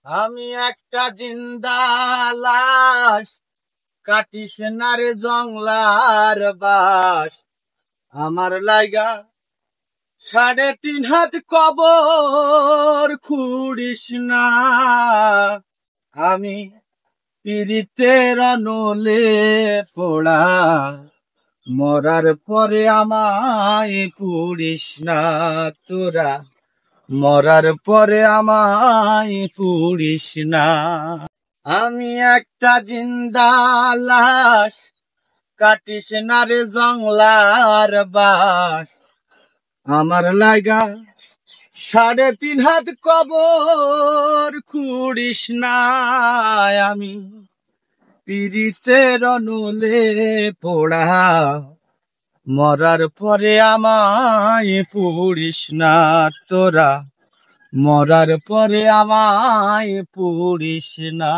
আমি একটা জিন্দা লাশ, কাটিস না রে জংলার বাস। আমার লাইগা 3.5 হাত কবর খুঁড়িস না। আমি পিরিতের নলে পোড়া, মরার পরে আমায় পুড়িস না তোরা। মরার পরে আমায় পুড়িস না। আমি একটা জিন্দা লাশ, কাটিস না রে জংলার বাস। আমার লাগা 3.5 হাত কবর খুঁড়িস না। আমি পিরিতের নলে পোড়া, মরার পরে আমায় পুড়িস না তোরা। মরার পরে আমায় পুড়িস না।